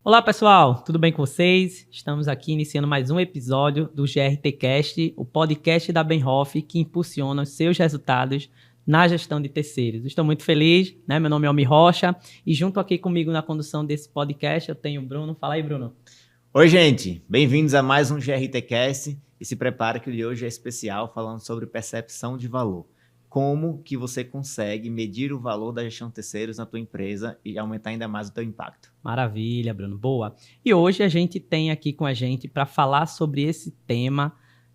Olá pessoal, tudo bem com vocês? Estamos aqui iniciando mais um episódio do GRT Cast, o podcast da Benhoff que impulsiona os seus resultados na gestão de terceiros. Estou muito feliz, né? Meu nome é Almi Rocha e junto aqui comigo na condução desse podcast eu tenho o Bruno. Fala aí, Bruno. Oi, gente. Bem-vindos a mais um GRT Cast e se prepara que o de hoje é especial falando sobre percepção de valor. Como que você consegue medir o valor da gestão de terceiros na tua empresa e aumentar ainda mais o teu impacto. Maravilha, Bruno. Boa. E hoje a gente tem aqui com a gente para falar sobre esse tema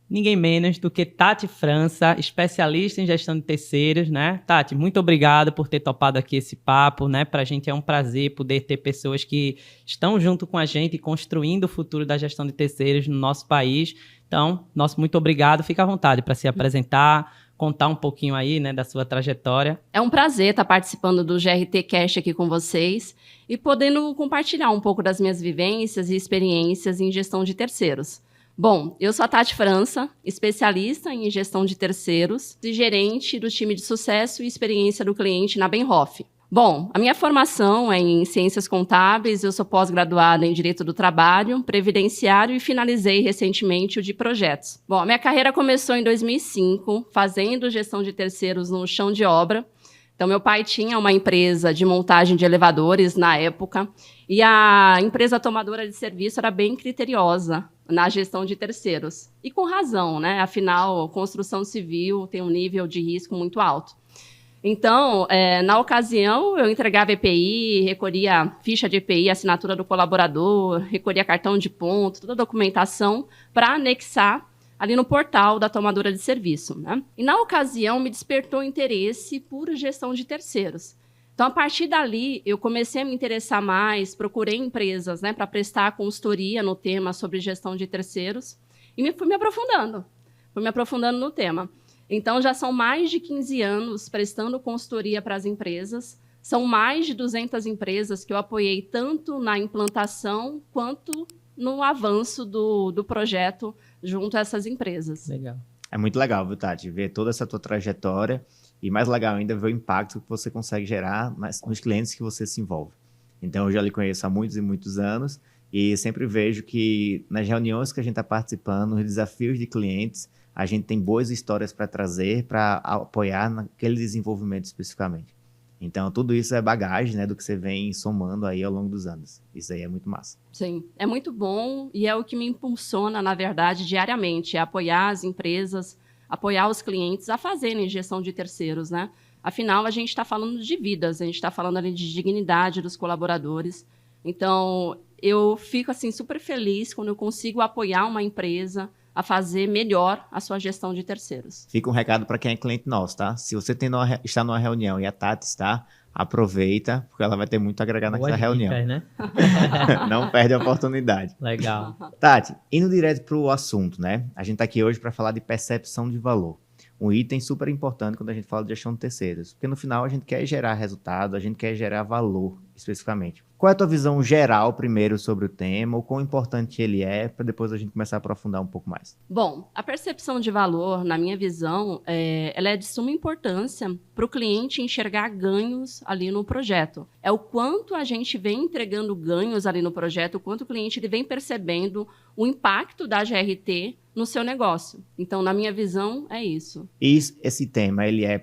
ninguém menos do que Tati França, especialista em gestão de terceiros, né? Tati, muito obrigado por ter topado aqui esse papo, né? Para a gente é um prazer poder ter pessoas que estão junto com a gente construindo o futuro da gestão de terceiros no nosso país. Então, nosso muito obrigado. Fica à vontade para se apresentar, contar um pouquinho aí, né, da sua trajetória. É um prazer estar participando do GRT Cast aqui com vocês e podendo compartilhar um pouco das minhas vivências e experiências em gestão de terceiros. Bom, eu sou a Tati França, especialista em gestão de terceiros e gerente do time de sucesso e experiência do cliente na Benhoff. Bom, a minha formação é em ciências contábeis, eu sou pós-graduada em Direito do Trabalho, Previdenciário e finalizei recentemente o de projetos. Bom, a minha carreira começou em 2005, fazendo gestão de terceiros no chão de obra. Então, meu pai tinha uma empresa de montagem de elevadores na época e a empresa tomadora de serviço era bem criteriosa na gestão de terceiros. E com razão, né? Afinal, construção civil tem um nível de risco muito alto. Então, na ocasião, eu entregava EPI, recolhia ficha de EPI, assinatura do colaborador, recolhia cartão de ponto, toda a documentação para anexar ali no portal da tomadora de serviço, né? E na ocasião me despertou interesse por gestão de terceiros. Então, a partir dali, eu comecei a me interessar mais, procurei empresas, né, para prestar consultoria no tema sobre gestão de terceiros e fui me aprofundando no tema. Então, já são mais de 15 anos prestando consultoria para as empresas, são mais de 200 empresas que eu apoiei tanto na implantação quanto no avanço do projeto junto a essas empresas. Legal. É muito legal, viu, Tati, ver toda essa tua trajetória e mais legal ainda ver o impacto que você consegue gerar nos clientes que você se envolve. Então, eu já lhe conheço há muitos e muitos anos e sempre vejo que nas reuniões que a gente está participando, nos desafios de clientes, a gente tem boas histórias para trazer, para apoiar naquele desenvolvimento especificamente. Então, tudo isso é bagagem, né, do que você vem somando aí ao longo dos anos. Isso aí é muito massa. Sim, é muito bom e é o que me impulsiona, na verdade, diariamente, é apoiar as empresas, apoiar os clientes a fazerem gestão de terceiros, né? Afinal, a gente está falando de vidas, a gente está falando ali de dignidade dos colaboradores. Então, eu fico assim super feliz quando eu consigo apoiar uma empresa a fazer melhor a sua gestão de terceiros. Fica um recado para quem é cliente nosso, tá? Se você está numa reunião e a Tati está, aproveita, porque ela vai ter muito a agregar naquela reunião. Né? Não perde a oportunidade. Legal. Tati, indo direto para o assunto, né? A gente está aqui hoje para falar de percepção de valor. Um item super importante quando a gente fala de gestão de terceiros. Porque no final a gente quer gerar resultado, a gente quer gerar valor especificamente. Qual é a tua visão geral primeiro sobre o tema, o quão importante ele é, para depois a gente começar a aprofundar um pouco mais? Bom, a percepção de valor, na minha visão, ela é de suma importância para o cliente enxergar ganhos ali no projeto. É o quanto a gente vem entregando ganhos ali no projeto, o quanto o cliente ele vem percebendo o impacto da GRT no seu negócio. Então, na minha visão, é isso. E esse tema, ele é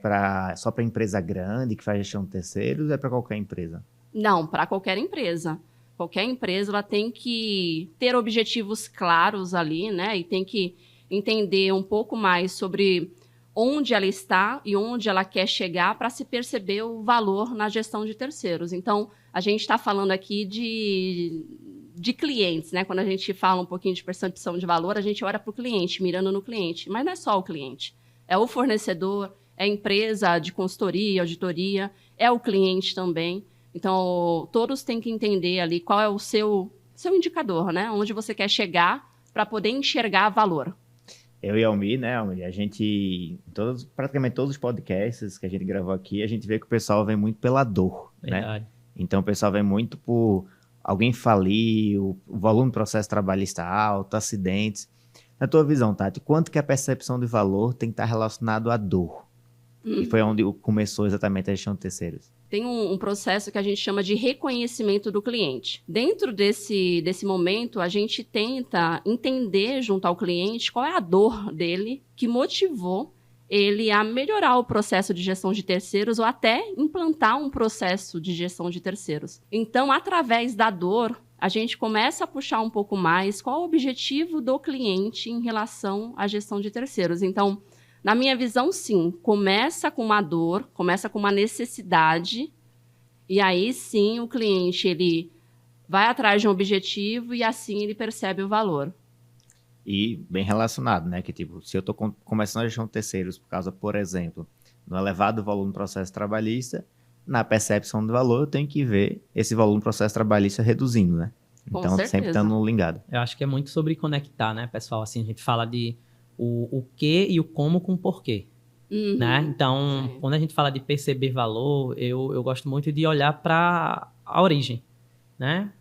só para empresa grande que faz gestão de terceiros ou é para qualquer empresa? Não, para qualquer empresa. Qualquer empresa ela tem que ter objetivos claros ali, né? E tem que entender um pouco mais sobre onde ela está e onde ela quer chegar para se perceber o valor na gestão de terceiros. Então, a gente está falando aqui de clientes, né? Quando a gente fala um pouquinho de percepção de valor, a gente olha para o cliente, mirando no cliente. Mas não é só o cliente. É o fornecedor, é a empresa de consultoria, auditoria, é o cliente também. Então, todos têm que entender ali qual é o seu indicador, né? Onde você quer chegar para poder enxergar valor. Eu e a Almi, né, Almi, a gente, praticamente todos os podcasts que a gente gravou aqui, a gente vê que o pessoal vem muito pela dor, Verdade. né? Então, o pessoal vem muito por alguém falir, o volume do processo trabalhista alto, acidentes. Na tua visão, Tati, quanto que a percepção de valor tem que estar relacionado à dor? E foi onde começou exatamente a gestão de terceiros. Tem um processo que a gente chama de reconhecimento do cliente. Dentro desse momento, a gente tenta entender junto ao cliente qual é a dor dele que motivou ele a melhorar o processo de gestão de terceiros ou até implantar um processo de gestão de terceiros. Então, através da dor, a gente começa a puxar um pouco mais qual é o objetivo do cliente em relação à gestão de terceiros. Então, na minha visão, sim, começa com uma dor, começa com uma necessidade, e aí sim o cliente ele vai atrás de um objetivo e assim ele percebe o valor. E bem relacionado, né? Que tipo, se eu estou começando a gestão de terceiros por causa, por exemplo, do elevado valor no processo trabalhista, na percepção do valor eu tenho que ver esse valor no processo trabalhista reduzindo, né? Com Então, certeza. sempre estando ligado. Eu acho que é muito sobre conectar, né, pessoal? Assim, a gente fala de o que e o como com o porquê, né? Então, Sim. quando a gente fala de perceber valor, eu gosto muito de olhar para a origem, né?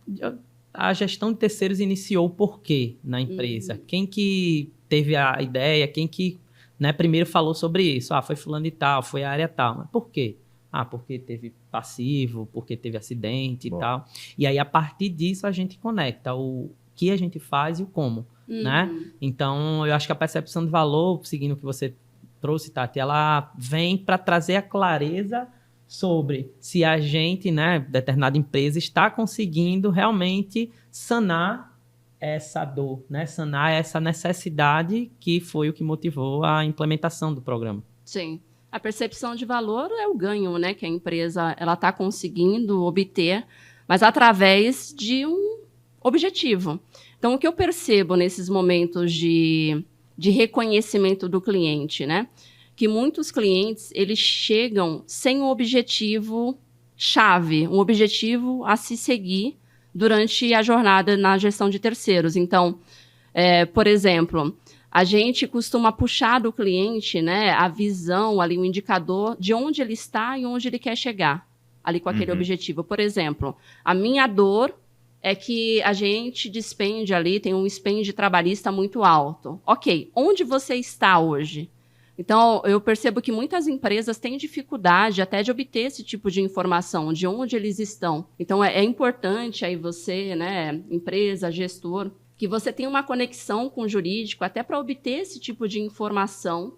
A gestão de terceiros iniciou o porquê na empresa. Quem que teve a ideia, quem que, né, primeiro falou sobre isso? Foi fulano e tal, foi a área tal. Mas por quê? Porque teve passivo, porque teve acidente e tal. E aí, a partir disso, a gente conecta o que a gente faz e o como, né? Então, eu acho que a percepção de valor, seguindo o que você trouxe, Tati, ela vem para trazer a clareza sobre se a gente, né, determinada empresa, está conseguindo realmente sanar essa dor, né? Sanar essa necessidade que foi o que motivou a implementação do programa. Sim. A percepção de valor é o ganho, né, que a empresa está conseguindo obter, mas através de um objetivo. Então, o que eu percebo nesses momentos de reconhecimento do cliente, né, que muitos clientes eles chegam sem um objetivo chave, um objetivo a se seguir durante a jornada na gestão de terceiros. Então, por exemplo, a gente costuma puxar do cliente, né, a visão, ali, o indicador de onde ele está e onde ele quer chegar, ali com aquele objetivo. Por exemplo, a minha dor é que a gente despende ali, tem um expende trabalhista muito alto. Ok, onde você está hoje? Então, eu percebo que muitas empresas têm dificuldade até de obter esse tipo de informação, de onde eles estão. Então, é importante aí você, né, empresa, gestor, que você tenha uma conexão com o jurídico até para obter esse tipo de informação,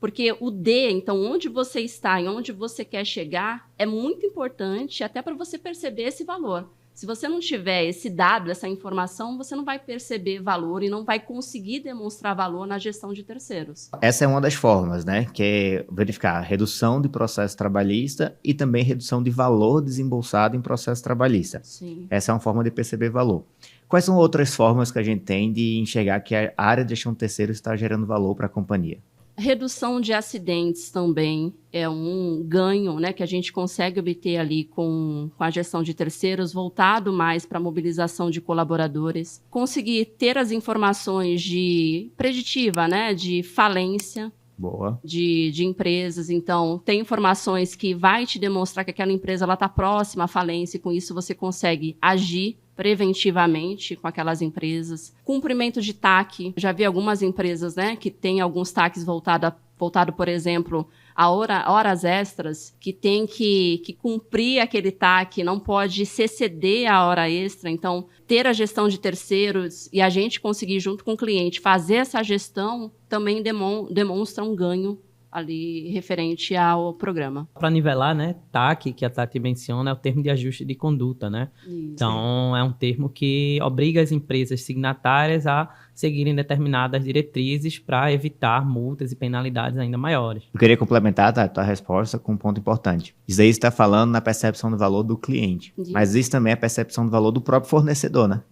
porque o D, então, onde você está e onde você quer chegar, é muito importante até para você perceber esse valor. Se você não tiver esse dado, essa informação, você não vai perceber valor e não vai conseguir demonstrar valor na gestão de terceiros. Essa é uma das formas, né? Que é verificar a redução de processo trabalhista e também redução de valor desembolsado em processo trabalhista. Sim. Essa é uma forma de perceber valor. Quais são outras formas que a gente tem de enxergar que a área de gestão de terceiros está gerando valor para a companhia? Redução de acidentes também é um ganho, né, que a gente consegue obter ali com a gestão de terceiros, voltado mais para a mobilização de colaboradores. Conseguir ter as informações de preditiva, né, de falência. Boa. De empresas. Então, tem informações que vai te demonstrar que aquela empresa está próxima à falência e com isso você consegue agir preventivamente com aquelas empresas. Cumprimento de TAC. Já vi algumas empresas, né, que têm alguns TACs voltado, por exemplo, a horas extras, que tem que cumprir aquele TAC, não pode se exceder a hora extra. Então, ter a gestão de terceiros e a gente conseguir, junto com o cliente, fazer essa gestão também demonstra um ganho ali referente ao programa. Para nivelar, né, TAC, que a Tati menciona, é o termo de ajuste de conduta, né? Isso. Então, é um termo que obriga as empresas signatárias a seguirem determinadas diretrizes para evitar multas e penalidades ainda maiores. Eu queria complementar a tua resposta com um ponto importante. Isso aí está falando na percepção do valor do cliente, mas isso também é a percepção do valor do próprio fornecedor, né?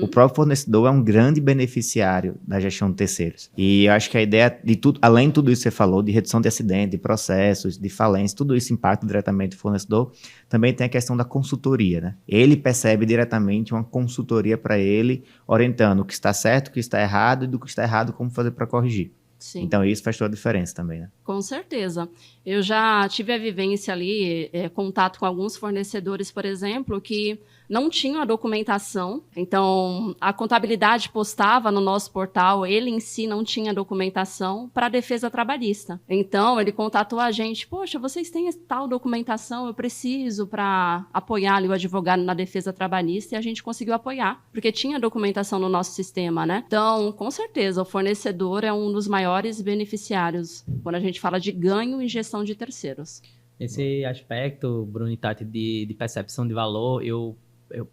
O próprio fornecedor é um grande beneficiário da gestão de terceiros. E eu acho que a ideia de tudo, além de tudo isso que você falou, de redução de acidente, de processos, de falência, tudo isso impacta diretamente o fornecedor, também tem a questão da consultoria, né? Ele percebe diretamente uma consultoria para ele, orientando o que está certo, o que está errado e do que está errado, como fazer para corrigir. Sim. Então, isso faz toda a diferença também, né? Com certeza. Eu já tive a vivência ali, contato com alguns fornecedores, por exemplo, que não tinham a documentação. Então, a contabilidade postava no nosso portal, ele em si não tinha documentação para a defesa trabalhista. Então, ele contatou a gente, poxa, vocês têm tal documentação, eu preciso para apoiar ali o advogado na defesa trabalhista, e a gente conseguiu apoiar, porque tinha documentação no nosso sistema, né? Então, com certeza, o fornecedor é um dos maiores beneficiários quando a gente fala de ganho e gestão de terceiros. Esse aspecto, Bruno e Tati, de percepção de valor, eu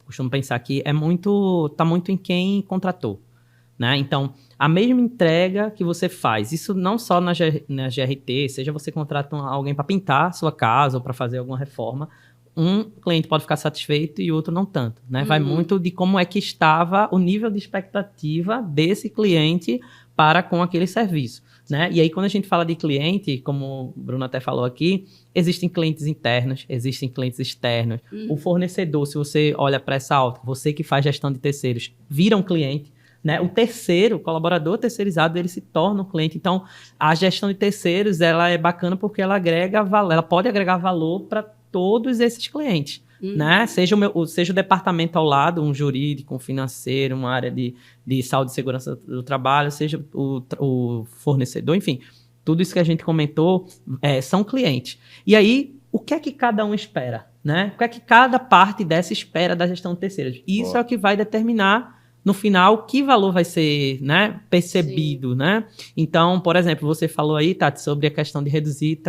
costumo pensar que tá muito em quem contratou, né? Então, a mesma entrega que você faz, isso não só na GRT, seja você contrata alguém para pintar a sua casa ou para fazer alguma reforma, um cliente pode ficar satisfeito e outro não tanto, né? Vai muito de como é que estava o nível de expectativa desse cliente para com aquele serviço, né? E aí, quando a gente fala de cliente, como o Bruno até falou aqui, existem clientes internos, existem clientes externos. O fornecedor, se você olha para essa alta, você que faz gestão de terceiros, vira um cliente, né? O terceiro, o colaborador terceirizado, ele se torna um cliente. Então, a gestão de terceiros, ela é bacana porque ela agrega valor, ela pode agregar valor para todos esses clientes, né? Seja o departamento ao lado, um jurídico, um financeiro, uma área de saúde e segurança do trabalho, seja o fornecedor, enfim, tudo isso que a gente comentou são clientes. E aí, o que é que cada um espera, né? O que é que cada parte dessa espera da gestão de terceiros? Isso é o que vai determinar no final, que valor vai ser, né, percebido, né? Então, por exemplo, você falou aí, Tati, sobre a questão de reduzir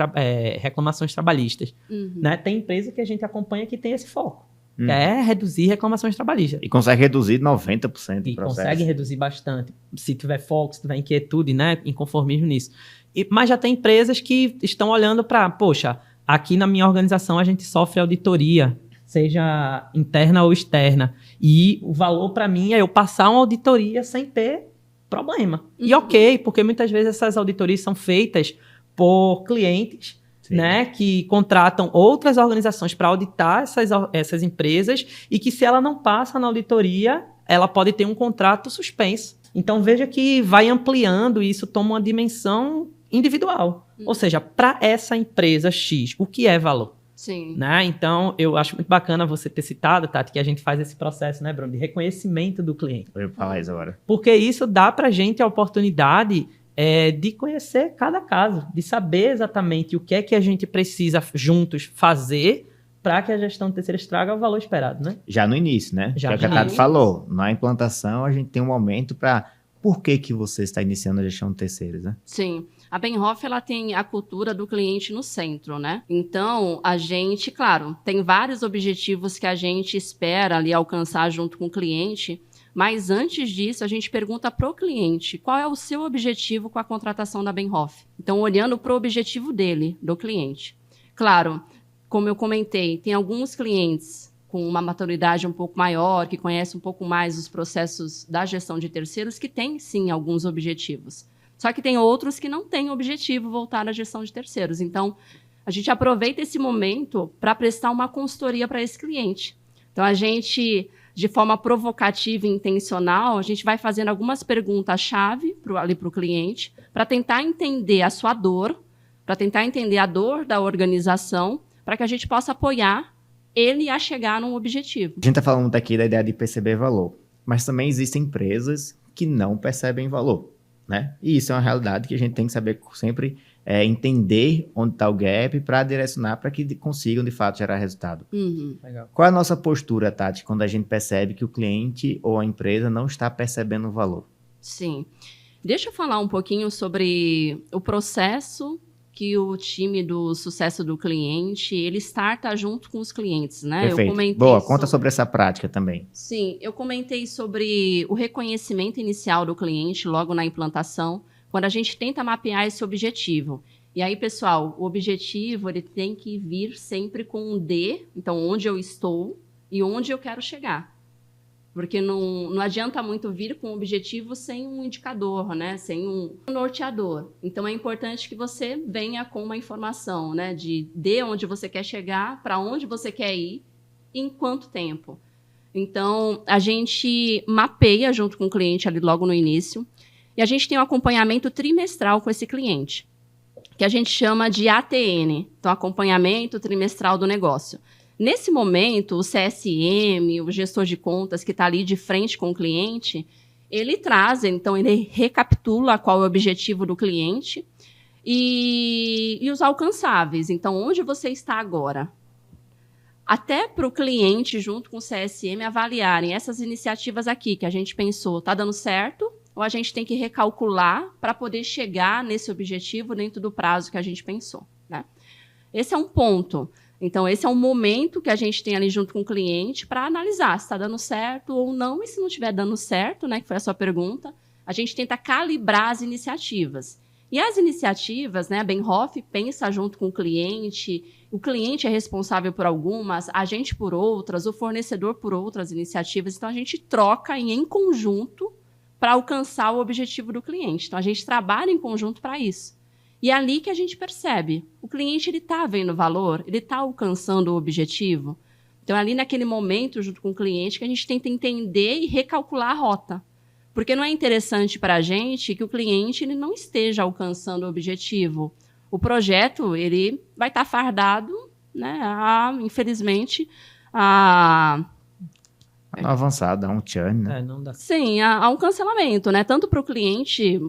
reclamações trabalhistas. Né? Tem empresa que a gente acompanha que tem esse foco, que é reduzir reclamações trabalhistas. E consegue reduzir 90% do E processo. consegue reduzir bastante, se tiver foco, se tiver inquietude, né, inconformismo nisso. Mas já tem empresas que estão olhando para, poxa, aqui na minha organização a gente sofre auditoria, seja interna ou externa. E o valor para mim é eu passar uma auditoria sem ter problema. E ok, porque muitas vezes essas auditorias são feitas por clientes, né, que contratam outras organizações para auditar essas empresas e que se ela não passa na auditoria, ela pode ter um contrato suspenso. Então veja que vai ampliando e isso toma uma dimensão individual. Ou seja, para essa empresa X, o que é valor? Sim. Né? Então, eu acho muito bacana você ter citado, Tati, que a gente faz esse processo, né, Bruno, de reconhecimento do cliente. Eu ia falar isso agora. Porque isso dá para a gente a oportunidade de conhecer cada caso, de saber exatamente o que é que a gente precisa juntos fazer para que a gestão de terceiros traga o valor esperado, né? Já no início, né? Já que é o que a Tati falou. Na implantação, a gente tem um momento para por que você está iniciando a gestão de terceiros, né? Sim. A Benhoff, ela tem a cultura do cliente no centro, né? Então, a gente, claro, tem vários objetivos que a gente espera ali alcançar junto com o cliente, mas antes disso, a gente pergunta para o cliente qual é o seu objetivo com a contratação da Benhoff. Então, olhando para o objetivo dele, do cliente. Claro, como eu comentei, tem alguns clientes com uma maturidade um pouco maior, que conhecem um pouco mais os processos da gestão de terceiros, que têm, sim, alguns objetivos. Só que tem outros que não têm objetivo voltar à gestão de terceiros. Então, a gente aproveita esse momento para prestar uma consultoria para esse cliente. Então, a gente, de forma provocativa e intencional, a gente vai fazendo algumas perguntas-chave ali para o cliente, para tentar entender a sua dor, para tentar entender a dor da organização, para que a gente possa apoiar ele a chegar num objetivo. A gente está falando aqui da ideia de perceber valor, mas também existem empresas que não percebem valor, né? E isso é uma realidade que a gente tem que saber sempre entender onde está o gap para direcionar para que consigam, de fato, gerar resultado. Legal. Qual é a nossa postura, Tati, quando a gente percebe que o cliente ou a empresa não está percebendo o valor? Sim. Deixa eu falar um pouquinho sobre o processo que o time do sucesso do cliente, ele starta junto com os clientes, né? Perfeito. Eu comentei Boa, conta sobre essa prática também. Sim, eu comentei sobre o reconhecimento inicial do cliente logo na implantação, quando a gente tenta mapear esse objetivo. E aí, pessoal, o objetivo ele tem que vir sempre com um D, então onde eu estou e onde eu quero chegar. Porque não adianta muito vir com um objetivo sem um indicador, né? Sem um norteador. Então, é importante que você venha com uma informação, né? De onde você quer chegar, para onde você quer ir, e em quanto tempo. Então, a gente mapeia junto com o cliente ali logo no início. E a gente tem um acompanhamento trimestral com esse cliente, que a gente chama de ATN, então acompanhamento trimestral do negócio. Nesse momento, o CSM, o gestor de contas que está ali de frente com o cliente, ele traz, então ele recapitula qual é o objetivo do cliente e os alcançáveis. Então, onde você está agora? Até para o cliente, junto com o CSM, avaliarem essas iniciativas aqui que a gente pensou, está dando certo? Ou a gente tem que recalcular para poder chegar nesse objetivo dentro do prazo que a gente pensou, né? Esse é um ponto. Então, esse é um momento que a gente tem ali junto com o cliente para analisar se está dando certo ou não. E se não estiver dando certo, né, que foi a sua pergunta, a gente tenta calibrar as iniciativas. E as iniciativas, né, a Benhoff pensa junto com o cliente é responsável por algumas, a gente por outras, o fornecedor por outras iniciativas. Então, a gente troca em conjunto para alcançar o objetivo do cliente. Então, a gente trabalha em conjunto para isso. E é ali que a gente percebe, o cliente está vendo valor, ele está alcançando o objetivo. Então, é ali naquele momento, junto com o cliente, que a gente tenta entender e recalcular a rota. Porque não é interessante para a gente que o cliente ele não esteja alcançando o objetivo. O projeto ele vai estar fardado, né, infelizmente, Avançado, há um churn, né? Não dá. Sim, há um cancelamento, né? Tanto para o cliente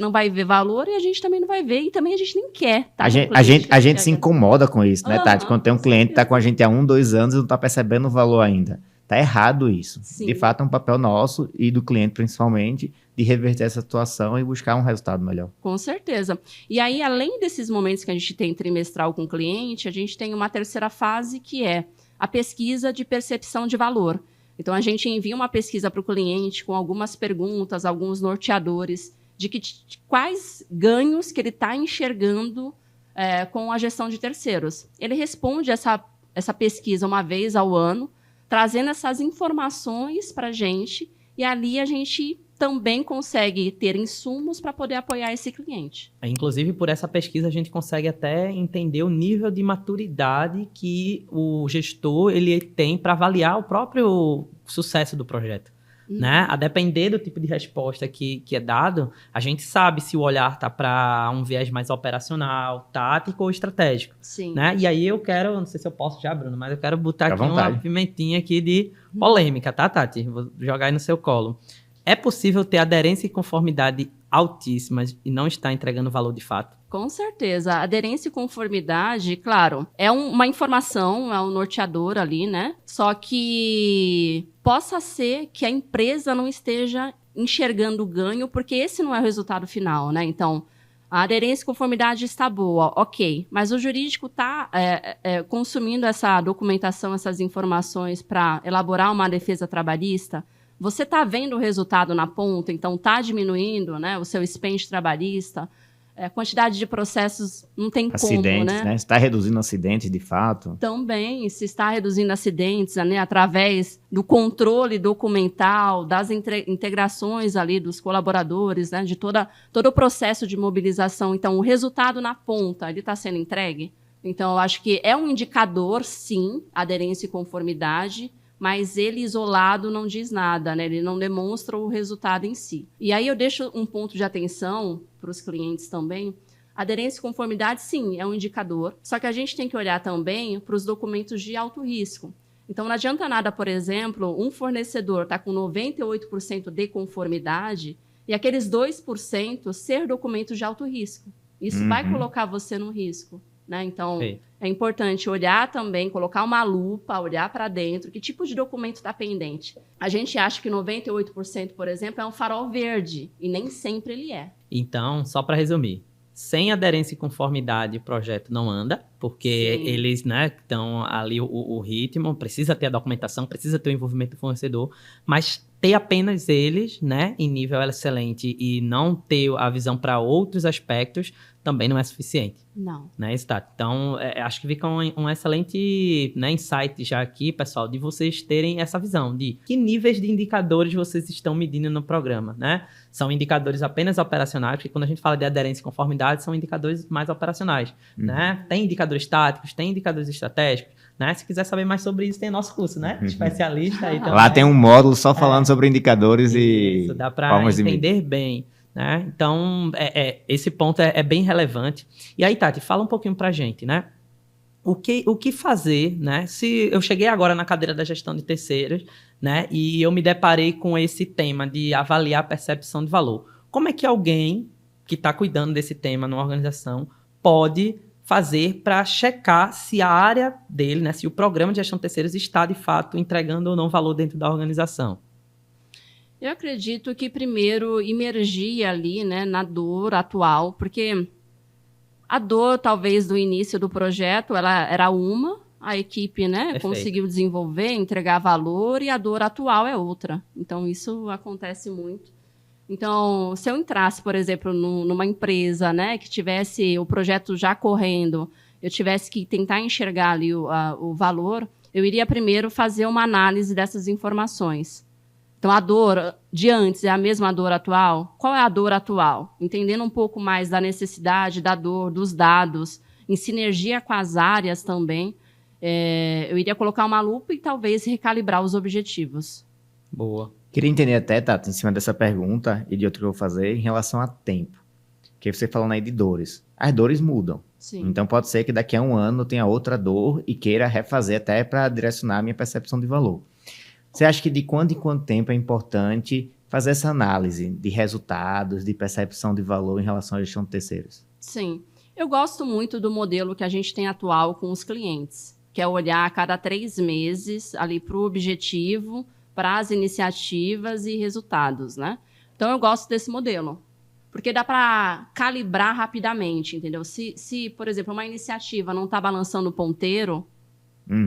não vai ver valor e a gente também não vai ver, e também a gente nem quer. Tá? A gente se incomoda com isso, né, Tati? Quando tem um cliente que está com a gente há 1, 2 anos e não está percebendo o valor ainda. Tá errado isso. Sim. De fato, é um papel nosso e do cliente, principalmente, de reverter essa situação e buscar um resultado melhor. Com certeza. E aí, além desses momentos que a gente tem trimestral com o cliente, a gente tem uma terceira fase que é a pesquisa de percepção de valor. Então, a gente envia uma pesquisa para o cliente com algumas perguntas, alguns norteadores de quais ganhos que ele está enxergando com a gestão de terceiros. Ele responde essa pesquisa uma vez ao ano, trazendo essas informações para a gente, e ali a gente também consegue ter insumos para poder apoiar esse cliente. Inclusive, por essa pesquisa, a gente consegue até entender o nível de maturidade que o gestor ele tem para avaliar o próprio sucesso do projeto. Né? A depender do tipo de resposta que é dado, a gente sabe se o olhar está para um viés mais operacional, tático ou estratégico. Sim. Né? E aí eu quero, não sei se eu posso já, Bruno, mas eu quero botar aqui vontade. uma pimentinha aqui de polêmica, tá, Tati? Vou jogar aí no seu colo. É possível ter aderência e conformidade altíssimas e não estar entregando valor de fato? Com certeza. Aderência e conformidade, claro, é uma informação, é um norteador ali, né? Só que possa ser que a empresa não esteja enxergando o ganho, porque esse não é o resultado final, né? Então, a aderência e conformidade está boa, ok. Mas o jurídico está consumindo essa documentação, essas informações para elaborar uma defesa trabalhista. Você está vendo o resultado na ponta, então está diminuindo, né, o seu expend trabalhista, a quantidade de processos não tem acidentes, como, né? Está reduzindo acidentes, de fato. Também, se está reduzindo acidentes, né, através do controle documental, das integrações ali dos colaboradores, né, de todo o processo de mobilização. Então, o resultado na ponta, ele está sendo entregue? Então, eu acho que é um indicador, sim, aderência e conformidade, mas ele isolado não diz nada, né? Ele não demonstra o resultado em si. E aí eu deixo um ponto de atenção para os clientes também. Aderência e conformidade, sim, é um indicador, só que a gente tem que olhar também para os documentos de alto risco. Então, não adianta nada, por exemplo, um fornecedor está com 98% de conformidade e aqueles 2% ser documentos de alto risco. Isso vai colocar você no risco. Né? Então, é importante olhar também, colocar uma lupa, olhar para dentro, que tipo de documento está pendente. A gente acha que 98%, por exemplo, é um farol verde, e nem sempre ele é. Então, só para resumir, sem aderência e conformidade o projeto não anda, porque Sim. eles, né, estão ali o ritmo, precisa ter a documentação, precisa ter o envolvimento do fornecedor, mas ter apenas eles, né, em nível excelente e não ter a visão para outros aspectos também não é suficiente. Não. Né, então, acho que fica um excelente, né, insight já aqui, pessoal, de vocês terem essa visão de que níveis de indicadores vocês estão medindo no programa, né? São indicadores apenas operacionais, porque quando a gente fala de aderência e conformidade, são indicadores mais operacionais, né? Tem indicadores táticos, tem indicadores estratégicos, né? Se quiser saber mais sobre isso, tem nosso curso, né? Especialista aí também. Lá tem um módulo só falando sobre indicadores Isso, e dá para formas de entender bem. né? Então, esse ponto é bem relevante. E aí, Tati, fala um pouquinho pra gente, né? O que fazer, né? Se eu cheguei agora na cadeira da gestão de terceiros, né? E eu me deparei com esse tema de avaliar a percepção de valor. Como é que alguém que está cuidando desse tema numa organização pode fazer para checar se a área dele, né? Se o programa de gestão de terceiros está, de fato, entregando ou não valor dentro da organização? Eu acredito que primeiro imergir ali, né, na dor atual, porque a dor, talvez, do início do projeto, ela era a equipe, né, Perfeito. conseguiu desenvolver, entregar valor, e a dor atual é outra. Então, isso acontece muito. Então, se eu entrasse, por exemplo, numa empresa, né, que tivesse o projeto já correndo, eu tivesse que tentar enxergar ali o valor, eu iria primeiro fazer uma análise dessas informações. Então, a dor de antes é a mesma dor atual? Qual é a dor atual? Entendendo um pouco mais da necessidade, da dor, dos dados, em sinergia com as áreas também, eu iria colocar uma lupa e talvez recalibrar os objetivos. Boa. Queria entender até, Tato, em cima dessa pergunta e de outra que eu vou fazer, em relação a tempo. Que você falando aí de dores. As dores mudam. Sim. Então, pode ser que daqui a um ano eu tenha outra dor e queira refazer até para direcionar a minha percepção de valor. Você acha que de quanto em quanto tempo é importante fazer essa análise de resultados, de percepção de valor em relação à gestão de terceiros? Sim. Eu gosto muito do modelo que a gente tem atual com os clientes, que é olhar a cada 3 meses ali para o objetivo, para as iniciativas e resultados, né? Então, eu gosto desse modelo, porque dá para calibrar rapidamente, entendeu? Se, por exemplo, uma iniciativa não está balançando o ponteiro,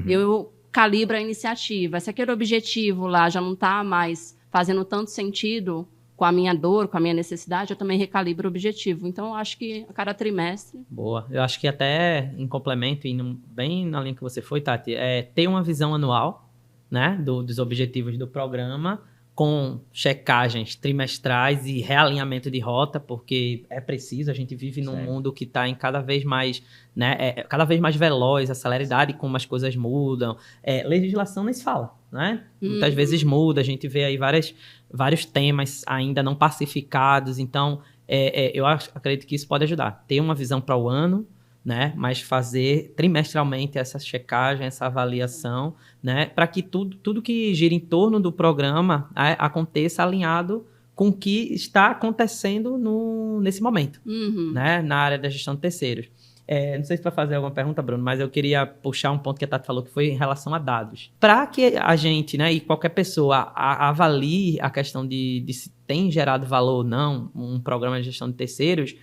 eu calibro a iniciativa. Se aquele objetivo lá já não está mais fazendo tanto sentido com a minha dor, com a minha necessidade, eu também recalibro o objetivo. Então, eu acho que a cada trimestre... Boa. Eu acho que até em complemento, indo bem na linha que você foi, Tati, ter uma visão anual, né, dos objetivos do programa, com checagens trimestrais e realinhamento de rota, porque é preciso, a gente vive num mundo que está em cada vez mais, né, cada vez mais veloz, a celeridade como as coisas mudam. Legislação nem se fala, né? Muitas vezes muda, a gente vê aí vários temas ainda não pacificados, então eu acredito que isso pode ajudar. Ter uma visão para o ano, né, mas fazer trimestralmente essa checagem, essa avaliação, né, para que tudo que gira em torno do programa aconteça alinhado com o que está acontecendo nesse momento, né, na área da gestão de terceiros. Não sei se vai fazer alguma pergunta, Bruno, mas eu queria puxar um ponto que a Tati falou, que foi em relação a dados. Para que a gente, né, e qualquer pessoa avalie a questão de se tem gerado valor ou não um programa de gestão de terceiros,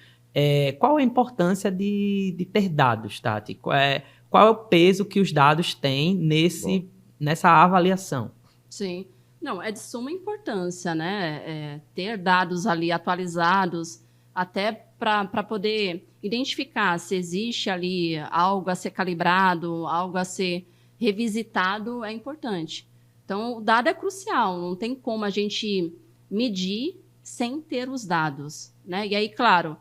qual a importância de ter dados, Tati? Qual é o peso que os dados têm nessa avaliação? Sim. Não, é de suma importância, né? Ter dados ali atualizados, até para poder identificar se existe ali algo a ser calibrado, algo a ser revisitado, é importante. Então, o dado é crucial, não tem como a gente medir sem ter os dados, né? E aí, claro,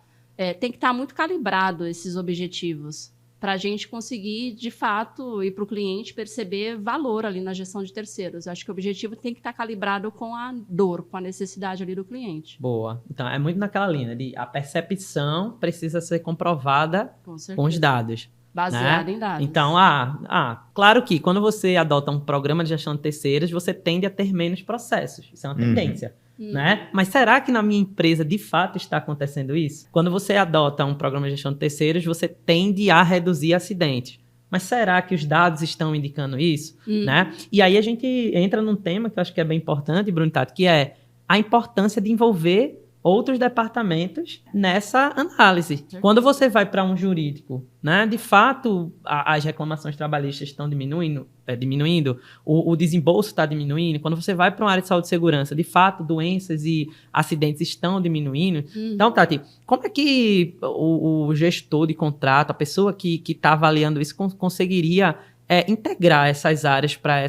tem que estar muito calibrado esses objetivos para a gente conseguir, de fato, ir para o cliente perceber valor ali na gestão de terceiros. Eu acho que o objetivo tem que estar calibrado com a dor, com a necessidade ali do cliente. Boa. Então, é muito naquela linha de a percepção precisa ser comprovada com os dados. Baseado, né, em dados. Então, claro que quando você adota um programa de gestão de terceiros, você tende a ter menos processos. Isso é uma tendência. Né? Mas será que na minha empresa de fato está acontecendo isso? Quando você adota um programa de gestão de terceiros, você tende a reduzir acidentes. Mas será que os dados estão indicando isso? Né? E aí a gente entra num tema que eu acho que é bem importante, Bruno Tato, que é a importância de envolver outros departamentos nessa análise. Quando você vai para um jurídico, né, de fato, as reclamações trabalhistas estão diminuindo, o desembolso está diminuindo. Quando você vai para uma área de saúde e segurança, de fato, doenças e acidentes estão diminuindo. Então, Tati, como é que o gestor de contrato, a pessoa que está avaliando isso, conseguiria integrar essas áreas para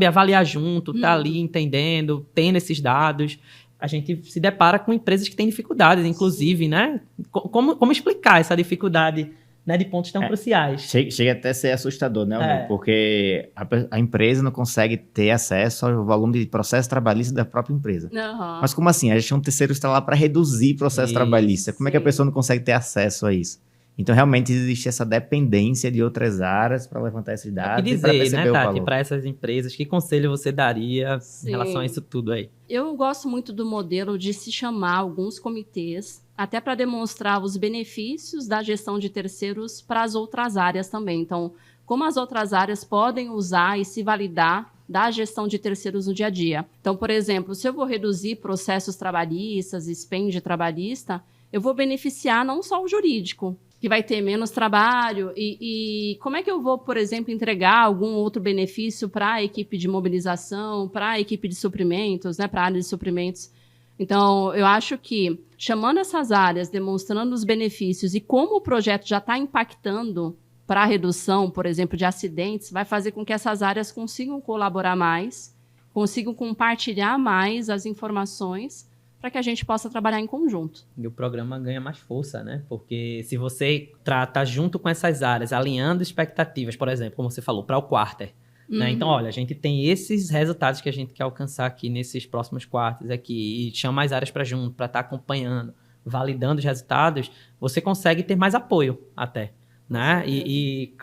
avaliar junto, tá ali entendendo, tendo esses dados? A gente se depara com empresas que têm dificuldades, inclusive, né? Como explicar essa dificuldade né, de pontos tão cruciais. Chega até a ser assustador, né, Almir? Porque a empresa não consegue ter acesso ao volume de processo trabalhista da própria empresa. Uhum. Mas como assim? A gestão de terceiros está lá para reduzir processo trabalhista. Como é que a Sim. pessoa não consegue ter acesso a isso? Então, realmente, existe essa dependência de outras áreas para levantar esses dados E e para dizer, perceber né, o Tati, valor. para essas empresas, que conselho você daria Sim. em relação a isso tudo aí? Eu gosto muito do modelo de se chamar alguns comitês, até para demonstrar os benefícios da gestão de terceiros para as outras áreas também. Então, como as outras áreas podem usar e se validar da gestão de terceiros no dia a dia. Então, por exemplo, se eu vou reduzir processos trabalhistas, expend trabalhista, eu vou beneficiar não só o jurídico, que vai ter menos trabalho, e como é que eu vou, por exemplo, entregar algum outro benefício para a equipe de mobilização, para a equipe de suprimentos, né, para a área de suprimentos. Então, eu acho que chamando essas áreas, demonstrando os benefícios e como o projeto já está impactando para a redução, por exemplo, de acidentes, vai fazer com que essas áreas consigam colaborar mais, consigam compartilhar mais as informações, para que a gente possa trabalhar em conjunto. E o programa ganha mais força, né? Porque se você trata junto com essas áreas, alinhando expectativas, por exemplo, como você falou, para o quarter, né? Então, olha, a gente tem esses resultados que a gente quer alcançar aqui nesses próximos quartos aqui, e chama as áreas para junto, para estar acompanhando, validando os resultados, você consegue ter mais apoio até, né? E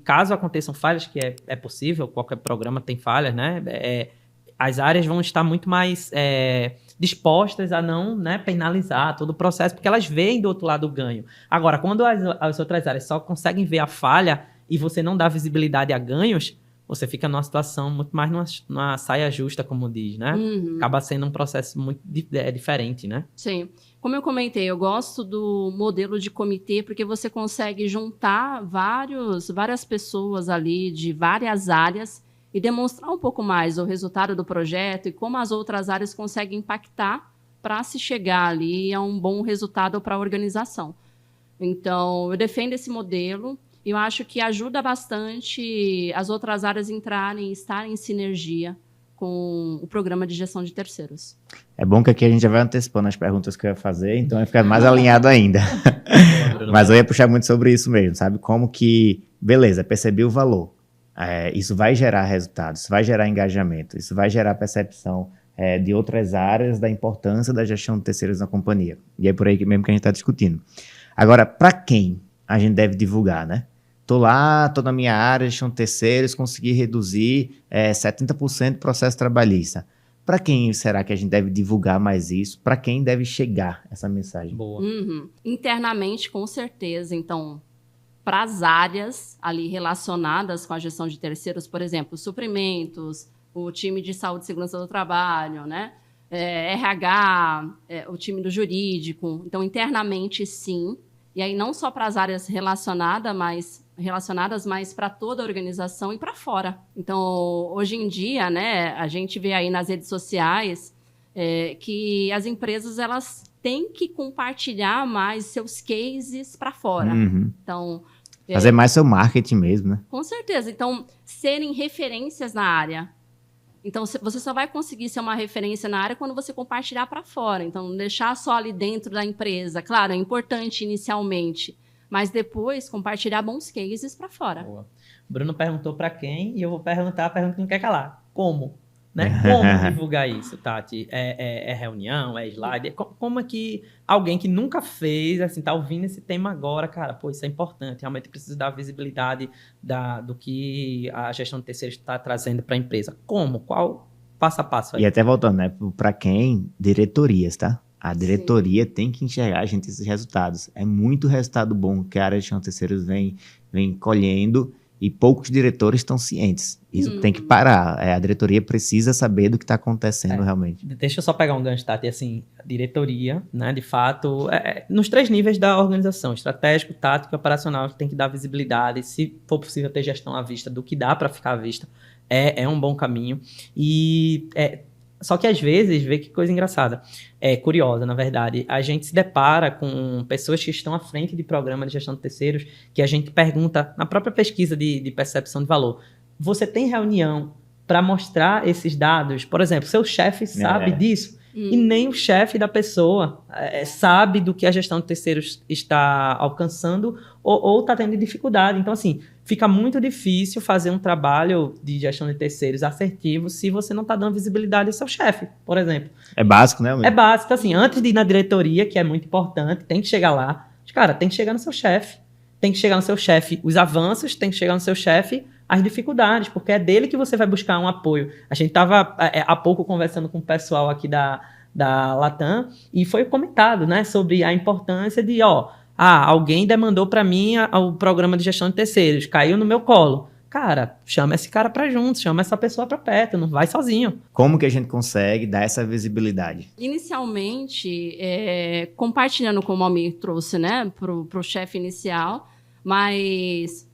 caso aconteçam falhas, que é possível, qualquer programa tem falhas, né? As áreas vão estar muito mais dispostas a não, né, penalizar todo o processo, porque elas veem do outro lado o ganho. Agora, quando as outras áreas só conseguem ver a falha e você não dá visibilidade a ganhos, você fica numa situação muito mais numa saia justa, como diz, né? Acaba sendo um processo muito diferente, né? Sim. Como eu comentei, eu gosto do modelo de comitê porque você consegue juntar várias pessoas ali de várias áreas e demonstrar um pouco mais o resultado do projeto e como as outras áreas conseguem impactar para se chegar ali a um bom resultado para a organização. Então, eu defendo esse modelo e eu acho que ajuda bastante as outras áreas estarem em sinergia com o programa de gestão de terceiros. É bom que aqui a gente já vai antecipando as perguntas que eu ia fazer, então vai ficar mais alinhado ainda. Mas eu ia puxar muito sobre isso mesmo, sabe? Como que, beleza, percebi o valor. Isso vai gerar resultados, isso vai gerar engajamento, isso vai gerar percepção de outras áreas da importância da gestão de terceiros na companhia. E é por aí mesmo que a gente está discutindo. Agora, para quem a gente deve divulgar, né? Tô na minha área, gestão de terceiros, consegui reduzir 70% do processo trabalhista. Para quem será que a gente deve divulgar mais isso? Para quem deve chegar essa mensagem? Boa. Internamente, com certeza. Então, para as áreas ali relacionadas com a gestão de terceiros, por exemplo, suprimentos, o time de saúde e segurança do trabalho, né? RH, o time do jurídico. Então, internamente, sim. E aí, não só para as áreas relacionadas, mas para toda a organização e para fora. Então, hoje em dia, né, a gente vê aí nas redes sociais que as empresas elas têm que compartilhar mais seus cases para fora. Então, fazer mais seu marketing mesmo, né? Com certeza. Então, serem referências na área. Então, você só vai conseguir ser uma referência na área quando você compartilhar para fora. Então, não deixar só ali dentro da empresa. Claro, é importante inicialmente, mas depois compartilhar bons cases para fora. Boa. Bruno perguntou para quem e eu vou perguntar a pergunta que não quer calar. Como? Né? Como divulgar isso, Tati? É reunião? É slide? Como é que alguém que nunca fez, assim, tá ouvindo esse tema agora, cara, pô, isso é importante, realmente precisa dar visibilidade do que a gestão de terceiros está trazendo para a empresa. Como? Qual passo a passo aí? E até voltando, né? Para quem? Diretorias, tá? A diretoria tem que enxergar, gente, esses resultados. É muito resultado bom que a área de gestão de terceiros vem colhendo e poucos diretores estão cientes. Isso tem que parar. A diretoria precisa saber do que está acontecendo realmente. Deixa eu só pegar um gancho, Tati. Assim, a diretoria, né, de fato, nos 3 níveis da organização, estratégico, tático e operacional, tem que dar visibilidade. Se for possível ter gestão à vista do que dá para ficar à vista, é um bom caminho. E só que às vezes, vê que coisa engraçada, curiosa, na verdade, a gente se depara com pessoas que estão à frente de programa de gestão de terceiros, que a gente pergunta, na própria pesquisa de percepção de valor, você tem reunião para mostrar esses dados? Por exemplo, seu chefe sabe disso? E nem o chefe da pessoa sabe do que a gestão de terceiros está alcançando ou está tendo dificuldade. Então, assim, fica muito difícil fazer um trabalho de gestão de terceiros assertivo se você não está dando visibilidade ao seu chefe, por exemplo. É básico, né, amigo? É básico. Então, assim, antes de ir na diretoria, que é muito importante, tem que chegar lá. Cara, tem que chegar no seu chefe. Tem que chegar no seu chefe os avanços, tem que chegar no seu chefe as dificuldades, porque é dele que você vai buscar um apoio. A gente estava há pouco conversando com o pessoal aqui da Latam e foi comentado, né, sobre a importância de, alguém demandou para mim o programa de gestão de terceiros, caiu no meu colo. Cara, chama esse cara para junto, chama essa pessoa para perto, não vai sozinho. Como que a gente consegue dar essa visibilidade? Inicialmente, compartilhando como o Almir trouxe, né, pro chefe inicial, mas,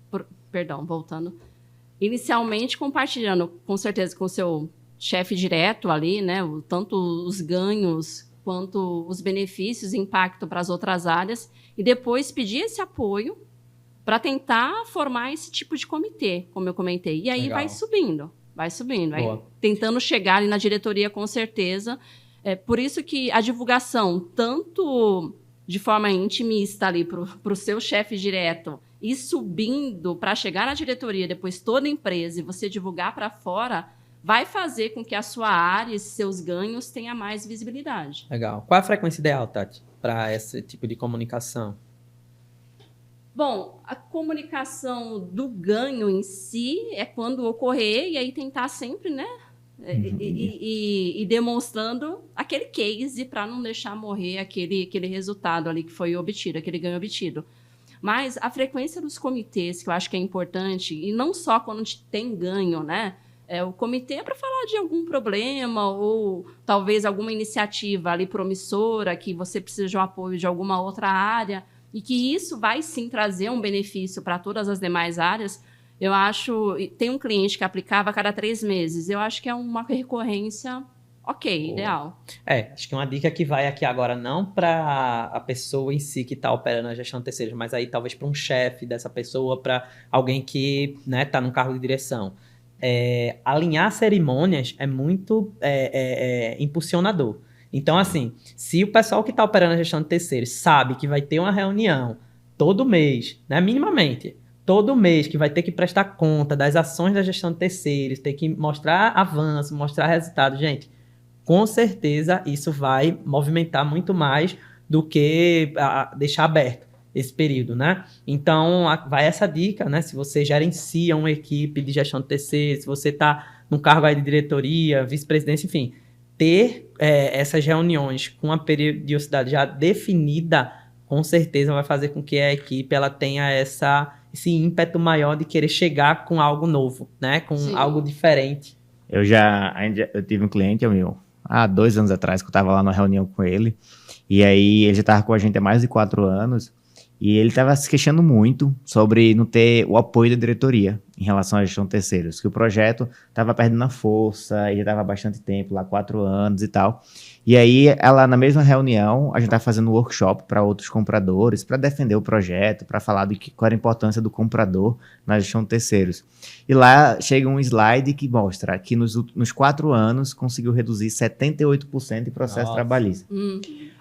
voltando. Inicialmente, compartilhando, com certeza, com o seu chefe direto ali, né, tanto os ganhos quanto os benefícios, impacto para as outras áreas, e depois pedir esse apoio para tentar formar esse tipo de comitê, como eu comentei. E aí vai subindo, vai tentando chegar ali na diretoria, com certeza. Por isso que a divulgação, tanto de forma intimista ali para o seu chefe direto, e subindo para chegar na diretoria, depois toda a empresa, e você divulgar para fora, vai fazer com que a sua área e seus ganhos tenham mais visibilidade. Legal. Qual é a frequência ideal, Tati, para esse tipo de comunicação? Bom, a comunicação do ganho em si é quando ocorrer, e aí tentar sempre, né? E demonstrando aquele case para não deixar morrer aquele resultado ali que foi obtido, aquele ganho obtido. Mas a frequência dos comitês, que eu acho que é importante, e não só quando a gente tem ganho, né? O comitê é para falar de algum problema ou talvez alguma iniciativa ali promissora que você precisa de um apoio de alguma outra área e que isso vai sim trazer um benefício para todas as demais áreas. Eu acho... Tem um cliente que aplicava a cada 3 meses. Eu acho que é uma recorrência ideal. Acho que uma dica que vai aqui agora, não para a pessoa em si que está operando a gestão de terceiros, mas aí talvez para um chefe dessa pessoa, para alguém que está num cargo de direção. Alinhar cerimônias é muito impulsionador. Então, assim, se o pessoal que está operando a gestão de terceiros sabe que vai ter uma reunião todo mês, né, minimamente, todo mês, que vai ter que prestar conta das ações da gestão de terceiros, ter que mostrar avanço, mostrar resultado, gente, com certeza isso vai movimentar muito mais do que deixar aberto esse período, né? Então, vai essa dica, né? Se você gerencia uma equipe de gestão de terceiros, se você está num cargo aí de diretoria, vice-presidência, enfim, ter essas reuniões com uma periodicidade já definida, com certeza vai fazer com que a equipe ela tenha esse ímpeto maior de querer chegar com algo novo, né? Com algo diferente. Eu tive um cliente, há 2 anos atrás, que eu estava lá numa reunião com ele, e aí ele já estava com a gente há mais de 4 anos, e ele estava se queixando muito sobre não ter o apoio da diretoria em relação à gestão de terceiros, que o projeto estava perdendo a força, e já estava há bastante tempo, lá 4 anos e tal. E aí, ela, na mesma reunião, a gente estava fazendo um workshop para outros compradores, para defender o projeto, para falar qual era a importância do comprador na gestão de terceiros. E lá chega um slide que mostra que nos 4 anos conseguiu reduzir 78% de processo trabalhista.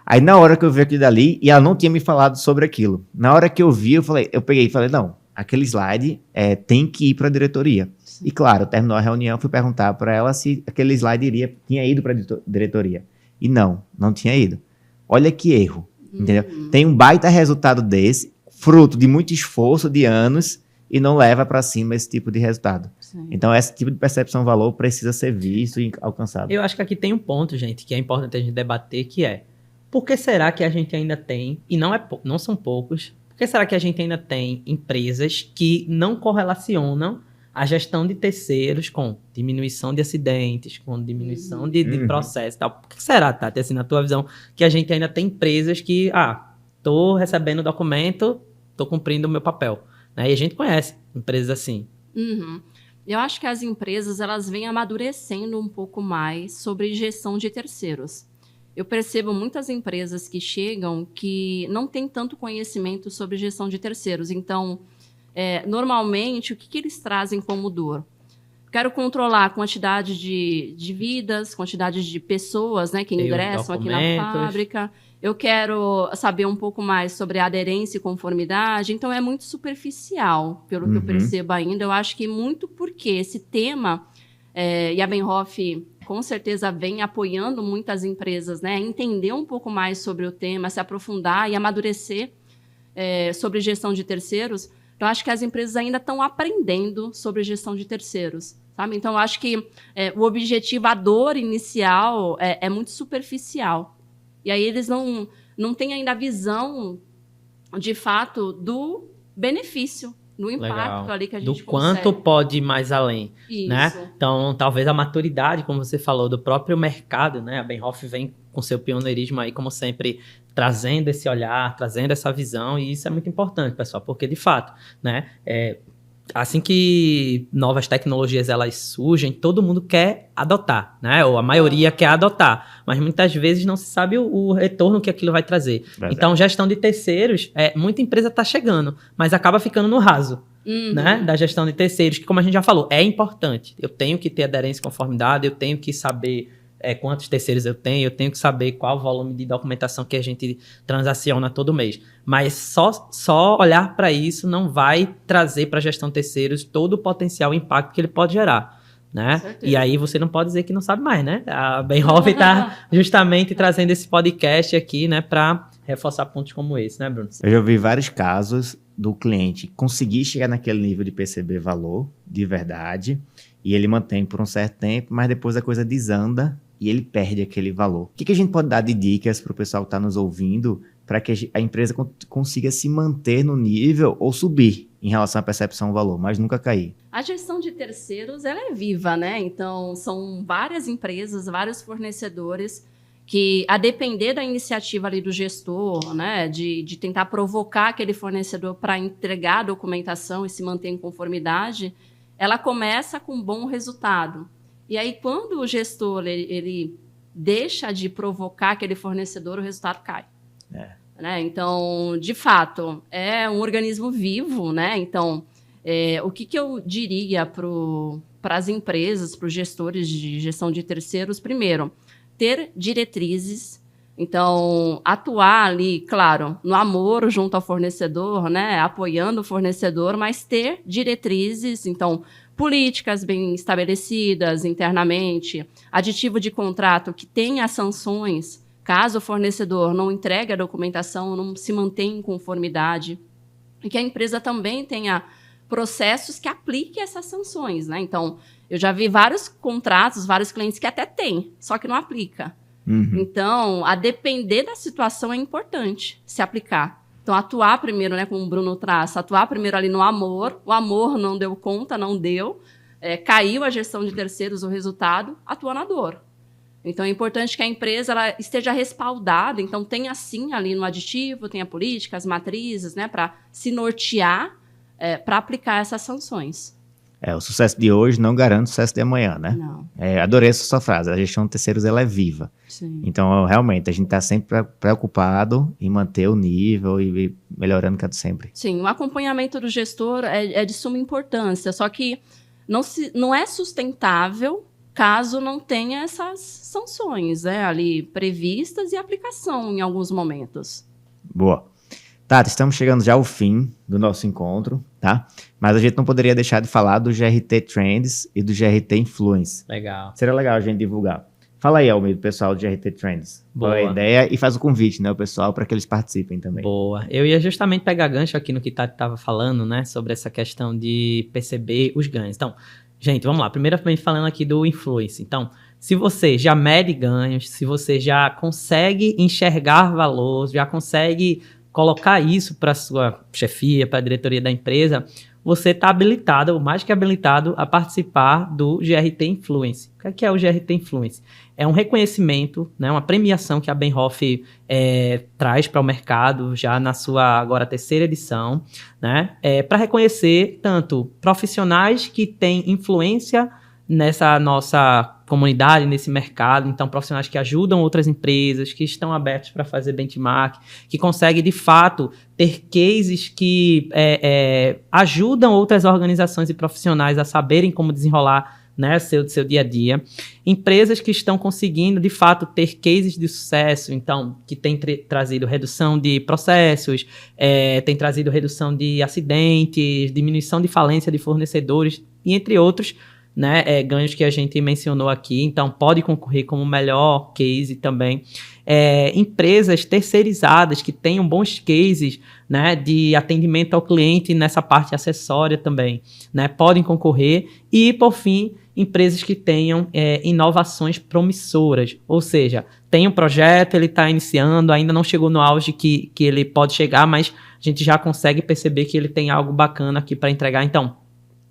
Aí, na hora que eu vi aquilo dali, e ela não tinha me falado sobre aquilo, na hora que eu vi, eu peguei e falei, não, aquele slide tem que ir para a diretoria. Sim. E claro, terminou a reunião, fui perguntar para ela se aquele slide tinha ido para a diretoria. E não tinha ido. Olha que erro, entendeu? Tem um baita resultado desse, fruto de muito esforço de anos, e não leva para cima esse tipo de resultado. Sim. Então, esse tipo de percepção-valor precisa ser visto e alcançado. Eu acho que aqui tem um ponto, gente, que é importante a gente debater, que é: por que será que a gente ainda tem, e não são poucos, por que será que a gente ainda tem empresas que não correlacionam a gestão de terceiros com diminuição de acidentes, com diminuição de processo e tal? Por que será, Tati, assim, na tua visão, que a gente ainda tem empresas que, tô recebendo documento, tô cumprindo o meu papel, né? E a gente conhece empresas assim. Eu acho que as empresas, elas vêm amadurecendo um pouco mais sobre gestão de terceiros. Eu percebo muitas empresas que chegam que não têm tanto conhecimento sobre gestão de terceiros. Então, normalmente, o que eles trazem como dor? Quero controlar a quantidade de vidas, quantidade de pessoas, né, que ingressam aqui na fábrica. Eu quero saber um pouco mais sobre a aderência e conformidade. Então, é muito superficial, pelo que eu percebo ainda. Eu acho que muito porque esse tema, e a Benhoff, com certeza, vem apoiando muitas empresas, né, a entender um pouco mais sobre o tema, se aprofundar e amadurecer sobre gestão de terceiros. Então, acho que as empresas ainda estão aprendendo sobre gestão de terceiros. Sabe? Então, eu acho que o objetivo, a dor inicial é muito superficial. E aí eles não têm ainda a visão, de fato, do benefício, do impacto ali que a gente do quanto pode ir mais além. Isso. Né? Então, talvez a maturidade, como você falou, do próprio mercado, né? A Benhoff vem com seu pioneirismo aí, como sempre, trazendo esse olhar, trazendo essa visão, e isso é muito importante, pessoal, porque, de fato, né? Assim que novas tecnologias elas surgem, todo mundo quer adotar, né? Ou a maioria quer adotar, mas muitas vezes não se sabe o retorno que aquilo vai trazer. Verdade. Então, gestão de terceiros, muita empresa está chegando, mas acaba ficando no raso, né? Da gestão de terceiros, que, como a gente já falou, é importante. Eu tenho que ter aderência e conformidade, eu tenho que saber quantos terceiros eu tenho que saber qual o volume de documentação que a gente transaciona todo mês. Mas só olhar para isso não vai trazer para a gestão de terceiros todo o potencial impacto que ele pode gerar. Né? E aí você não pode dizer que não sabe mais, né? A Benhoff está justamente trazendo esse podcast aqui, né, para reforçar pontos como esse, né, Bruno? Eu já vi vários casos do cliente conseguir chegar naquele nível de perceber valor de verdade, e ele mantém por um certo tempo, mas depois a coisa desanda e ele perde aquele valor. O que a gente pode dar de dicas para o pessoal que está nos ouvindo para que a empresa consiga se manter no nível ou subir em relação à percepção do valor, mas nunca cair? A gestão de terceiros, ela é viva, né? Então, são várias empresas, vários fornecedores que, a depender da iniciativa ali do gestor, né, de tentar provocar aquele fornecedor para entregar a documentação e se manter em conformidade, ela começa com um bom resultado. E aí, quando o gestor ele deixa de provocar aquele fornecedor, o resultado cai. Né? Então, de fato, é um organismo vivo, né? Então, o que eu diria para as empresas, para os gestores de gestão de terceiros? Primeiro, ter diretrizes. Então, atuar ali, claro, no amor junto ao fornecedor, né? Apoiando o fornecedor, mas ter diretrizes. Então, políticas bem estabelecidas internamente, aditivo de contrato que tenha sanções caso o fornecedor não entregue a documentação, não se mantenha em conformidade, e que a empresa também tenha processos que apliquem essas sanções, né? Então, eu já vi vários contratos, vários clientes que até têm, só que não aplica. Então, a depender da situação é importante se aplicar. Então, atuar primeiro, né, como o Bruno traz, atuar primeiro ali no amor, o amor não deu conta, não deu, caiu a gestão de terceiros, o resultado, atua na dor. Então, é importante que a empresa ela esteja respaldada, então tenha sim ali no aditivo, tenha políticas, matrizes, né, para se nortear, para aplicar essas sanções. O sucesso de hoje não garante o sucesso de amanhã, né? Não. Adorei essa sua frase, a gestão de terceiros ela é viva. Sim. Então, realmente, a gente está sempre preocupado em manter o nível e ir melhorando cada sempre. Sim, o acompanhamento do gestor é de suma importância, só que não é sustentável caso não tenha essas sanções, né, ali previstas e aplicação em alguns momentos. Boa. Tati, estamos chegando já ao fim do nosso encontro, tá? Mas a gente não poderia deixar de falar do GRT Trends e do GRT Influence. Legal. Seria legal a gente divulgar. Fala aí, Almeida, pessoal do GRT Trends. Boa. Qual é a ideia? E faz o convite, né, o pessoal, para que eles participem também. Boa. Eu ia justamente pegar gancho aqui no que Tati estava falando, né, sobre essa questão de perceber os ganhos. Então, gente, vamos lá. Primeiramente falando aqui do Influence. Então, se você já mede ganhos, se você já consegue enxergar valor, já consegue colocar isso para a sua chefia, para a diretoria da empresa, você está habilitado, ou mais que habilitado, a participar do GRT Influence. O que é o GRT Influence? É um reconhecimento, né, uma premiação que a Benhoff traz para o mercado, já na sua agora terceira edição, né, para reconhecer tanto profissionais que têm influência nessa nossa comunidade, nesse mercado. Então, profissionais que ajudam outras empresas, que estão abertos para fazer benchmark, que conseguem, de fato, ter cases que ajudam outras organizações e profissionais a saberem como desenrolar, né, seu dia a dia. Empresas que estão conseguindo, de fato, ter cases de sucesso, então, que tem trazido redução de processos, tem trazido redução de acidentes, diminuição de falência de fornecedores, e entre outros, né, ganhos que a gente mencionou aqui. Então, pode concorrer como melhor case também. Empresas terceirizadas que tenham bons cases, né, de atendimento ao cliente nessa parte acessória também, né, podem concorrer. E, por fim, empresas que tenham inovações promissoras, ou seja, tem um projeto, ele está iniciando, ainda não chegou no auge que ele pode chegar, mas a gente já consegue perceber que ele tem algo bacana aqui para entregar. Então,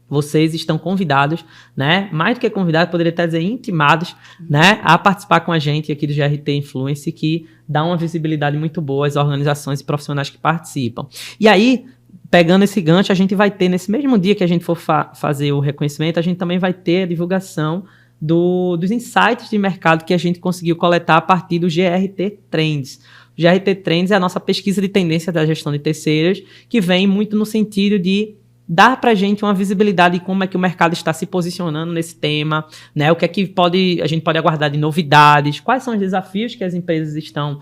vocês estão convidados, né? Mais do que convidados, poderia até dizer intimados, né? A participar com a gente aqui do GRT Influence, que dá uma visibilidade muito boa às organizações e profissionais que participam. E aí, pegando esse gancho, a gente vai ter, nesse mesmo dia que a gente for fazer o reconhecimento, a gente também vai ter a divulgação dos insights de mercado que a gente conseguiu coletar a partir do GRT Trends. O GRT Trends é a nossa pesquisa de tendência da gestão de terceiros, que vem muito no sentido de dar para a gente uma visibilidade de como é que o mercado está se posicionando nesse tema, né? O que é que a gente pode aguardar de novidades, quais são os desafios que as empresas estão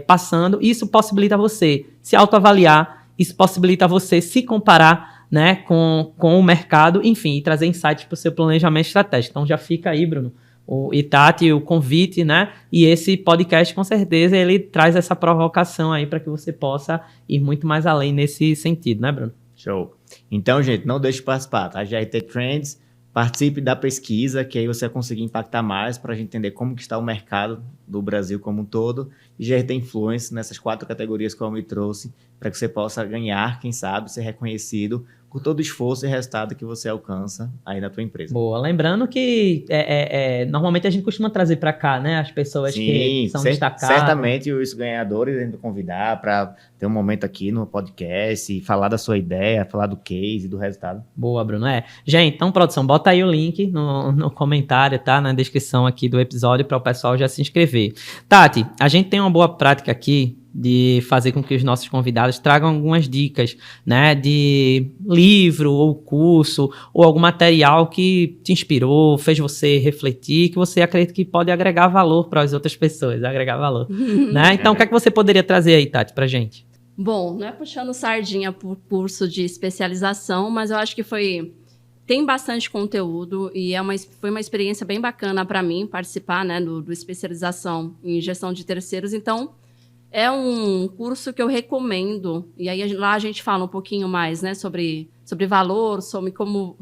passando. Isso possibilita você se autoavaliar, isso possibilita você se comparar, né, com o mercado, enfim, e trazer insights para o seu planejamento estratégico. Então já fica aí, Bruno, e Tati, o convite, né? E esse podcast, com certeza, ele traz essa provocação aí para que você possa ir muito mais além nesse sentido, né, Bruno? Show. Então, gente, não deixe de participar, tá? GRT Trends, participe da pesquisa, que aí você vai conseguir impactar mais para a gente entender como que está o mercado do Brasil como um todo. E GRT Influence nessas 4 categorias que eu me trouxe, para que você possa ganhar, quem sabe, ser reconhecido por todo o esforço e resultado que você alcança aí na tua empresa. Boa. Lembrando que normalmente a gente costuma trazer para cá, né, as pessoas que são destacadas. Certamente os ganhadores a gente vai convidar para ter um momento aqui no podcast e falar da sua ideia, falar do case, do resultado. Boa, Bruno. Gente, então, produção, bota aí o link no comentário, tá? Na descrição aqui do episódio para o pessoal já se inscrever. Tati, a gente tem uma boa prática aqui de fazer com que os nossos convidados tragam algumas dicas, né, de livro ou curso ou algum material que te inspirou, fez você refletir, que você acredita que pode agregar valor para as outras pessoas, agregar valor, né? Então, o que é que você poderia trazer aí, Tati, pra gente? Bom, não é puxando sardinha por curso de especialização, mas eu acho que tem bastante conteúdo e foi uma experiência bem bacana para mim participar, né, do especialização em gestão de terceiros. Então, é um curso que eu recomendo, e aí lá a gente fala um pouquinho mais, né, sobre valor, sobre como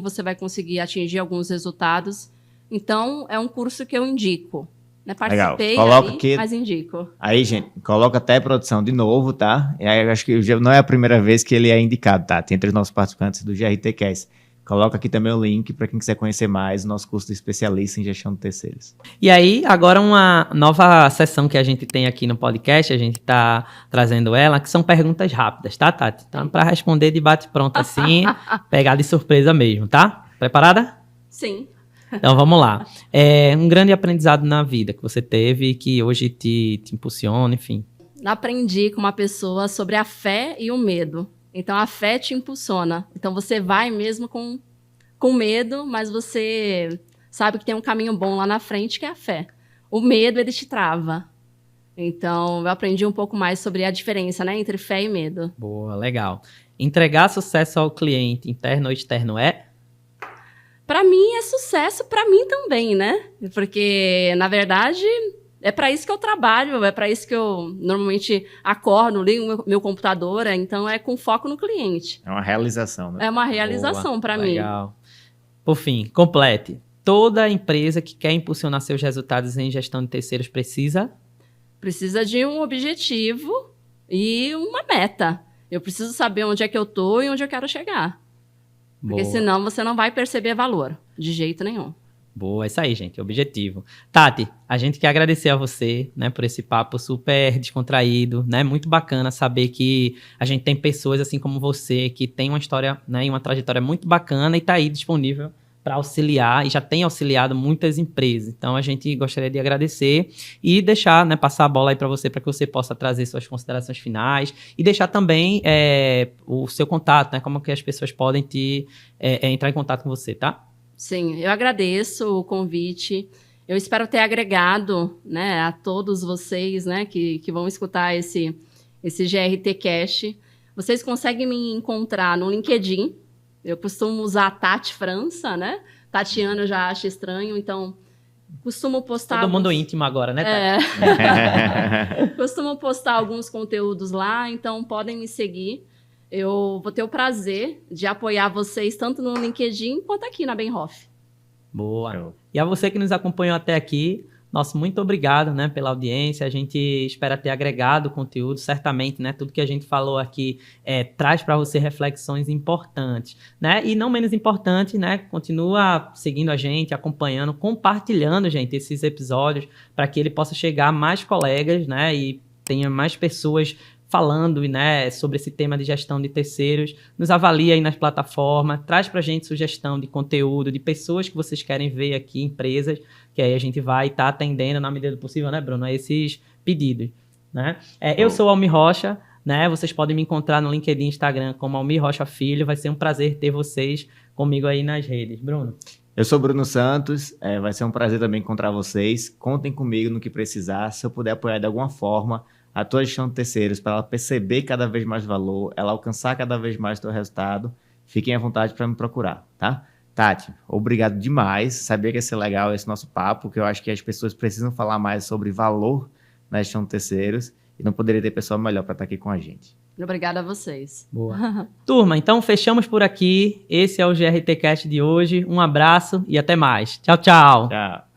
você vai conseguir atingir alguns resultados. Então, é um curso que eu indico. Né? Participei, coloca aqui, mas indico. Aí, gente, coloca até a produção de novo, tá? E aí, eu acho que não é a primeira vez que ele é indicado, tá? Entre os nossos participantes do GRT Cast. Coloca aqui também o link para quem quiser conhecer mais o nosso curso de especialista em gestão de terceiros. E aí, agora uma nova sessão que a gente tem aqui no podcast, a gente está trazendo ela, que são perguntas rápidas, tá, Tati? Então, para responder de bate-pronto assim, pegar de surpresa mesmo, tá? Preparada? Sim. Então, vamos lá. Um grande aprendizado na vida que você teve, que hoje te impulsiona, enfim. Aprendi com uma pessoa sobre a fé e o medo. Então, a fé te impulsiona. Então, você vai mesmo com medo, mas você sabe que tem um caminho bom lá na frente, que é a fé. O medo, ele te trava. Então, eu aprendi um pouco mais sobre a diferença, né, entre fé e medo. Boa, legal. Entregar sucesso ao cliente, interno ou externo, Para mim, é sucesso, para mim também, né? Porque, na verdade, é para isso que eu trabalho, é para isso que eu normalmente acordo, ligo meu computador, então é com foco no cliente. É uma realização, né? É uma realização para mim. Legal. Por fim, complete. Toda empresa que quer impulsionar seus resultados em gestão de terceiros precisa de um objetivo e uma meta. Eu preciso saber onde é que eu tô e onde eu quero chegar. Porque senão você não vai perceber valor, de jeito nenhum. Boa, é isso aí, gente, objetivo. Tati, a gente quer agradecer a você, né, por esse papo super descontraído, né, muito bacana saber que a gente tem pessoas assim como você, que tem uma história, né, e uma trajetória muito bacana e tá aí disponível para auxiliar e já tem auxiliado muitas empresas. Então, a gente gostaria de agradecer e deixar, né, passar a bola aí para você que você possa trazer suas considerações finais e deixar também o seu contato, né, como que as pessoas podem entrar em contato com você, tá? Sim, eu agradeço o convite. Eu espero ter agregado, né, a todos vocês, né, que vão escutar esse GRT Cash. Vocês conseguem me encontrar no LinkedIn. Eu costumo usar Tati França, né? Tatiana eu já acho estranho, então costumo postar... Todo mundo íntimo agora, né, Tati? Costumo postar alguns conteúdos lá, então podem me seguir. Eu vou ter o prazer de apoiar vocês tanto no LinkedIn quanto aqui na Benhoff. Boa. E a você que nos acompanhou até aqui, nosso muito obrigado, né, pela audiência. A gente espera ter agregado conteúdo, certamente, né? Tudo que a gente falou aqui traz para você reflexões importantes, né? E não menos importante, né? Continua seguindo a gente, acompanhando, compartilhando, gente, esses episódios para que ele possa chegar a mais colegas, né? E tenha mais pessoas falando, né, sobre esse tema de gestão de terceiros. Nos avalia aí nas plataformas, traz pra gente sugestão de conteúdo, de pessoas que vocês querem ver aqui, empresas, que aí a gente vai estar atendendo na medida do possível, né, Bruno, a esses pedidos, né? Eu sou o Almir Rocha, né, vocês podem me encontrar no LinkedIn e Instagram como Almir Rocha Filho. Vai ser um prazer ter vocês comigo aí nas redes. Bruno? Eu sou Bruno Santos, vai ser um prazer também encontrar vocês. Contem comigo no que precisar, se eu puder apoiar de alguma forma a tua gestão de terceiros, para ela perceber cada vez mais valor, ela alcançar cada vez mais o teu resultado, fiquem à vontade para me procurar, tá? Tati, obrigado demais. Sabia que ia ser legal esse nosso papo, que eu acho que as pessoas precisam falar mais sobre valor na gestão de terceiros e não poderia ter pessoa melhor para estar aqui com a gente. Obrigada a vocês. Boa. Turma, então fechamos por aqui. Esse é o GRT Cast de hoje. Um abraço e até mais. Tchau, tchau. Tchau.